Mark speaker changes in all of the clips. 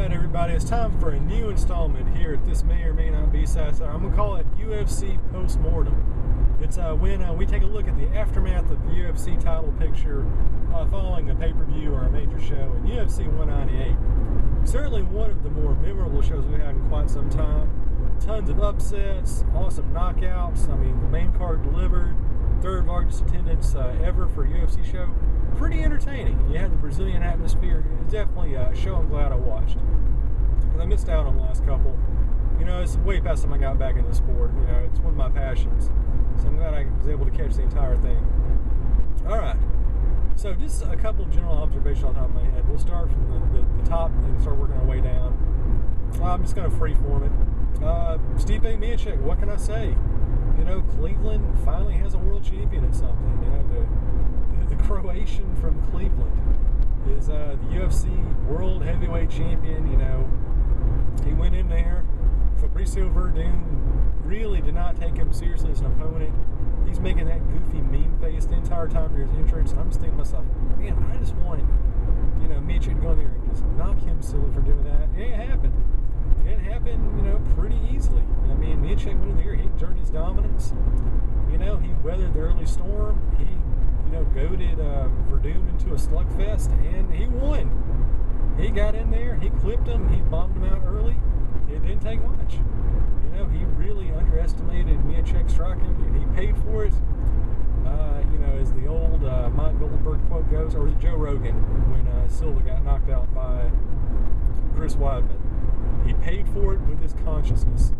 Speaker 1: Alright everybody, it's time for a new installment here at This May or May Not Be Satire. I'm going to call it UFC Postmortem. It's when we take a look at the aftermath of the UFC title picture following a pay-per-view or a major show in UFC 198. Certainly one of the more memorable shows we've had in quite some time. Tons of upsets, awesome knockouts. I mean, the main card delivered. Third largest attendance ever for a UFC show. Pretty entertaining. You had the Brazilian atmosphere. It was definitely a show I'm glad I watched. Because I missed out on the last couple. You know, it's way past time I got back into the sport. You know, it's one of my passions. So I'm glad I was able to catch the entire thing. Alright. So just a couple of general observations on top of my head. We'll start from the top and start working our way down. I'm just going to freeform it. Stipe Miocic, what can I say? You know, Cleveland finally has a world champion in something. You know, the Croatian from Cleveland is the UFC World Heavyweight Champion. You know, he went in there. Fabricio Werdum really did not take him seriously as an opponent. He's making that goofy meme face the entire time during his entrance. And I'm just thinking to myself, man, I just want, you know, Miocic to go in there and just knock him silly for doing that. It ain't happened. It happened, you know, pretty easily. I mean, Miocic went in there, he exerted his dominance. You know, he weathered the early storm. He, you know, goaded Werdum into a slugfest, and he won. He got in there, he clipped him, he bombed him out early. It didn't take much. You know, he really underestimated Miocic's striking, and he paid for it. You know, as the old Mike Goldberg quote goes, or was it Joe Rogan, when Silva got knocked out by Chris Weidman. He paid for it with his consciousness.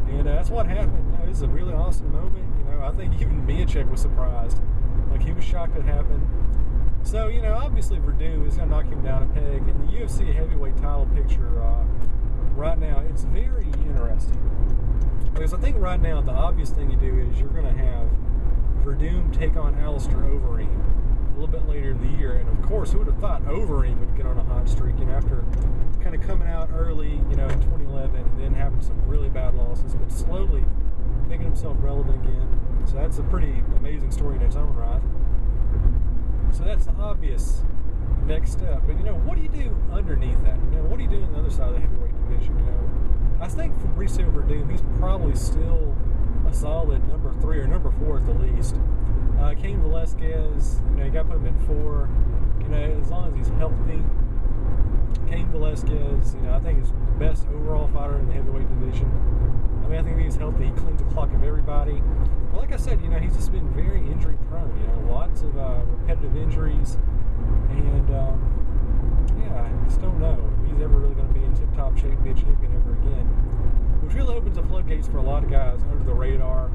Speaker 1: And that's what happened. You know, this is a really awesome moment. You know, I think even Miocic was surprised. Like, he was shocked it happened. So, you know, obviously Werdum is going to knock him down a peg. And the UFC heavyweight title picture right now, it's very interesting. Because I think right now the obvious thing you do is you're going to have Werdum take on Alistair Overeem a little bit later in the year. And of course, who would have thought Overeem would get on a hot streak, you know, after kind of coming out early, you know, in 2011, and then having some really bad losses, but slowly making himself relevant again. So that's a pretty amazing story in its own right. So that's the obvious next step. But, you know, what do you do underneath that? You know, what do you do on the other side of the heavyweight division? You know, I think for Fabricio Werdum, he's probably still a solid number 3 or number 4 at the least. Cain Velasquez, you know, you got to put him at 4. You know, as long as he's healthy. Cain Velasquez, you know, I think is the best overall fighter in the heavyweight division. I mean, I think if he's healthy, he cleans the clock of everybody. But like I said, you know, he's just been very injury prone. You know, lots of repetitive injuries. And, yeah, I just don't know if he's ever really going to be in tip-top shape and be a champion ever again. Which really opens the floodgates for a lot of guys under the radar.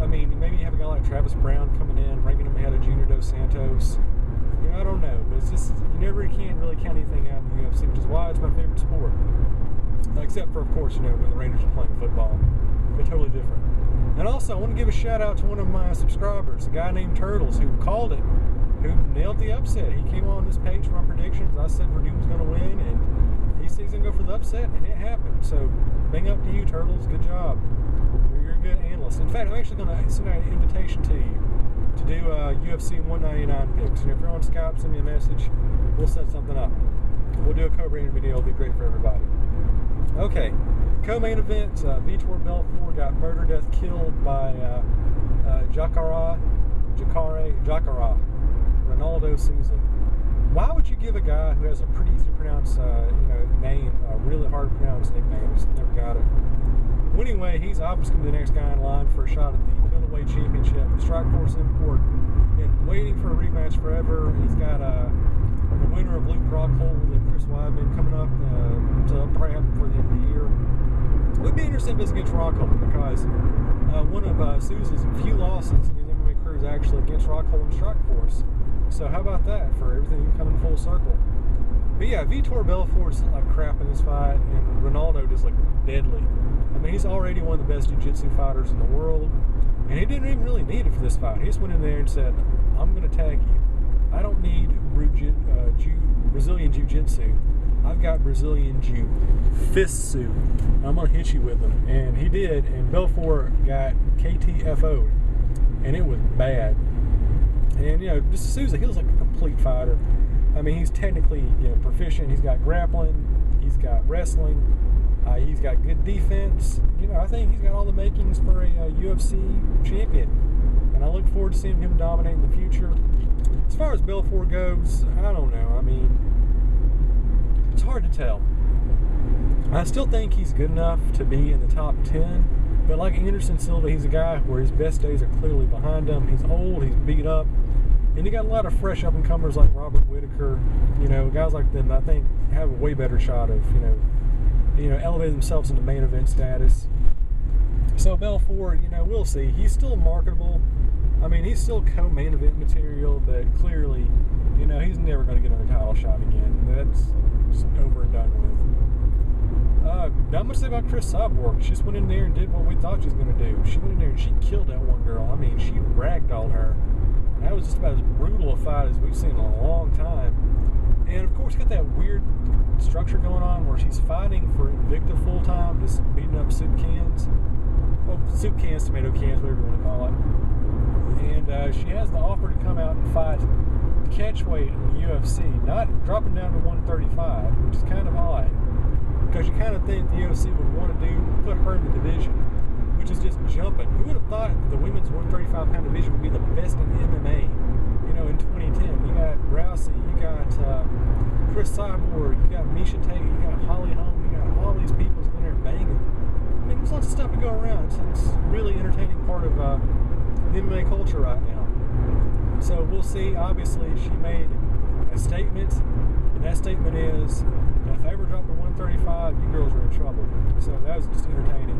Speaker 1: I mean, maybe you have a guy like Travis Brown coming in, ranking him ahead of Junior Dos Santos. You know, I don't know, but it's just, you never can't really count anything out in the UFC, which is why it's my favorite sport. Except for, of course, you know, when the Rangers are playing football. They're totally different. And also, I want to give a shout out to one of my subscribers, a guy named Turtles, who called it, who nailed the upset. He came on this page for my predictions. I said Werdum was going to win, and he said he's going to go for the upset, and it happened. So, bang up to you, Turtles. Good job. You're a good analyst. In fact, I'm actually going to send out an invitation to you to do UFC 199 picks. And if you're on Skype, send me a message. We'll set something up. We'll do a co-branded video. It'll be great for everybody. Okay. Co-main event, Vitor Belfort got murder, death, killed by Jacare Ronaldo Souza. Why would you give a guy who has a pretty easy to pronounce name a really hard to pronounce nickname? Just never got it. Well, anyway, he's obviously going to be the next guy in line for a shot at the Middleweight Championship. Strikeforce import been waiting for a rematch forever. And he's got the winner of Luke Rockhold and Chris Weidman coming up to probably happen before the end of the year. It would be interesting if this against Rockhold, because one of Souza's few losses in his MMA career is actually against Rockhold and Strikeforce. So how about that for everything coming full circle? But yeah, Vitor Belfort's like crap in this fight, and Ronaldo just like deadly. I mean, he's already one of the best jiu-jitsu fighters in the world, and he didn't even really need it for this fight. He just went in there and said, I'm going to tag you. I don't need Brazilian jiu-jitsu. I've got Brazilian jiu-fistsu. I'm going to hit you with them. And he did, and Belfort got KTFO'd, and it was bad. And, you know, Souza, he was like a complete fighter. I mean, he's technically, you know, proficient. He's got grappling. He's got wrestling. He's got good defense. I think he's got all the makings for a UFC champion. And I look forward to seeing him dominate in the future. As far as Belfort goes, I don't know. I mean, it's hard to tell. I still think he's good enough to be in the top 10. But like Anderson Silva, he's a guy where his best days are clearly behind him. He's old. He's beat up. And you got a lot of fresh up-and-comers like Robert Whitaker. Guys like them, I think, have a way better shot of, elevating themselves into main event status. So Belfort, we'll see. He's still marketable. I mean, he's still co-main event material, but clearly, he's never going to get another title shot again. That's just over and done with. Not much to say about Chris Cyborg. She just went in there and did what we thought she was going to do. She went in there and she killed that one girl. I mean, she ragdolled her. That was just about as brutal a fight as we've seen in a long time. And of course, got that weird structure going on where she's fighting for Invicta full time, just beating up soup cans. Well, soup cans, tomato cans, whatever you want to call it. And she has the offer to come out and fight catchweight in the UFC, not dropping down to 135, which is kind of odd. Because you kind of think the UFC would want to put her in the division, which is just jumping. Who would have thought the women's 135-pound division would be the best in MMA, in 2010? You got Rousey, you got Chris Cyborg, you got Miocic, you got Holly Holm, you got all these people in there banging. I mean, there's lots of stuff to go around. It's a really entertaining part of the MMA culture right now. So we'll see. Obviously, she made a statement, and that statement is, if I ever drop to 135, you girls are in trouble. So that was just entertaining.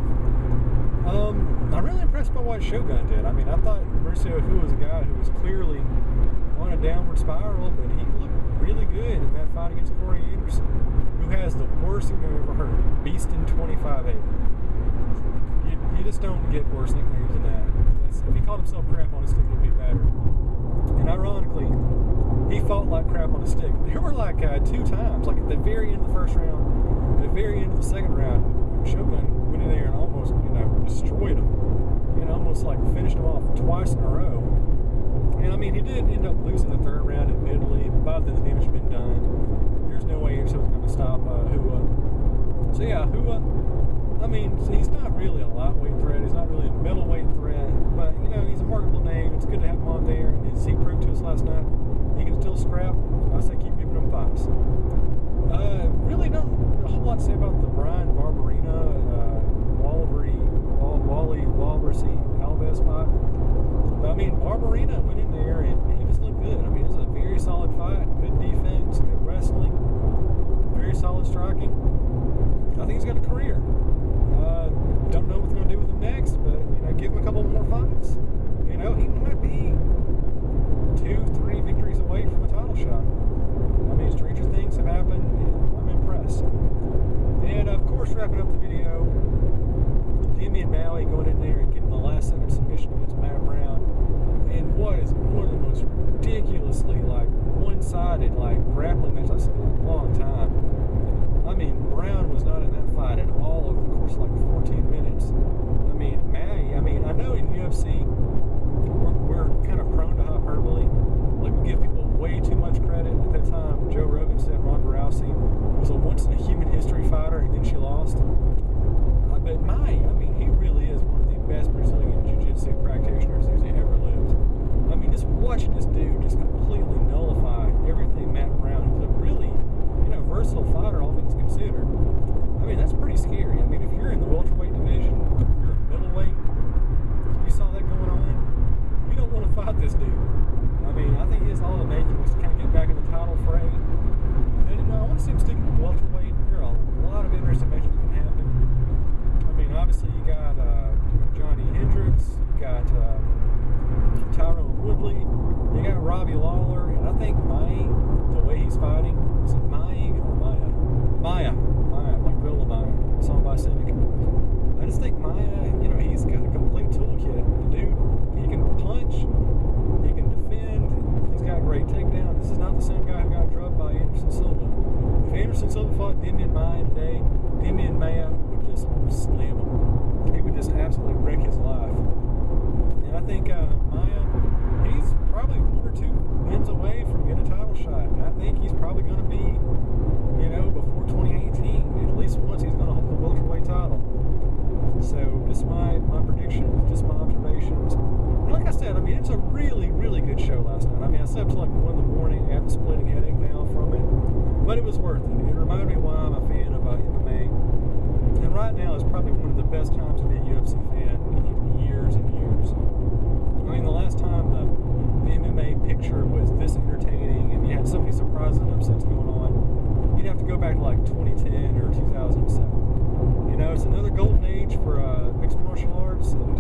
Speaker 1: I'm really impressed by what Shogun did. I mean, I thought Mauricio Hu was a guy who was clearly on a downward spiral, but he looked really good in that fight against Corey Anderson, who has the worst nickname I've ever heard, Beast in 25-8. You just don't get worse nicknames than that. If he called himself crap on a stick, it'd be better. And ironically, he fought like crap on a stick. There were like 2 times, like at the very end of the first round, at the very end of the second round, Shogun went in there and almost, destroyed him. Almost like finished him off twice in a row. And I mean, he did end up losing the third round, admittedly, but by then the damage had been done. There's no way Anderson was going to stop Hua. So yeah, Hua, I mean, he's not really a lightweight threat. He's not really a middleweight threat. But, he's a marketable name. It's good to have him on there. And as he proved to us last night, he can still scrap. I say keep giving him fights. Really not a whole lot to say about the Brian Barberina, Wally Walrusy Alves fight. But, I mean, Barberina went in there and he just looked good. I mean, it was a very solid fight. Good defense, good wrestling, very solid striking. I think he's got a career. Don't know what they're going to do with him next, but, give him a couple more fights. He might be 2-3 victories away from a title shot. I mean, stranger things have happened, and I'm impressed. And, of course, wrapping up the video, Damian Maui going in there and getting the last second submission against Matt Brown. And what is one of the most ridiculously, one-sided, grappling matches I've seen in a long time. I mean, Brown was not in that fight at all over the course of 14 minutes. I mean, Maui, I know in UFC, we're kind of prone to hyperbole. We give people way too much credit. At that time, Joe Rogan said Ronda Rousey was a once-in-a-human-history fighter, and then she lost. But Maui, he really is one of the best Brazilian Jiu-Jitsu practitioners who's ever lived. I mean, just watching this dude just completely nullify everything Matt Brown, who's a really, versatile fighter, all things considered. I mean, that's pretty scary. I mean, if you're in the welterweight division, if you're a middleweight, you saw that going on, you don't want to fight this dude. I mean, I think he has all the makings to kind of get back in the title fray. And, I want to see him sticking to welterweight. There are a lot of interesting matches that can happen. I mean, obviously, you got Johnny Hendricks, you got Tyrone Woodley, you got Robbie Lawler, and I think the way he's fighting, is it Maya, like Villa Maya, a song by Cynic. I just think Maya, he's got a complete toolkit. The dude, he can punch, he can defend, he's got great takedown. This is not the same guy who got drubbed by Anderson Silva. If Anderson Silva fought Demian Maia today, Demian Maia would just slam him. He would just absolutely wreck his life. And I think Maia, he's probably 1 or 2 wins away from getting a title shot. And I think he's probably going to be, before 2018. but it was worth it. It reminded me why I'm a fan of MMA. And right now is probably one of the best times to be a UFC fan in years and years. I mean, the last time the MMA picture was this entertaining and you had so many surprises and upsets going on, you'd have to go back to like 2010 or 2007. You know, it's another golden age for mixed martial arts, and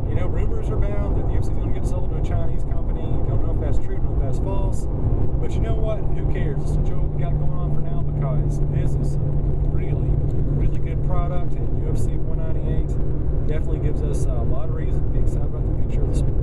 Speaker 1: you know, rumors are bound that the UFC is going to get sold to a Chinese company. Don't know if that's true, don't know if that's false, but you know what? Who cares? Just enjoy what we got going on for now, because this is a really, really good product, and UFC 198 definitely gives us a lot of reason to be excited about the future of the sport.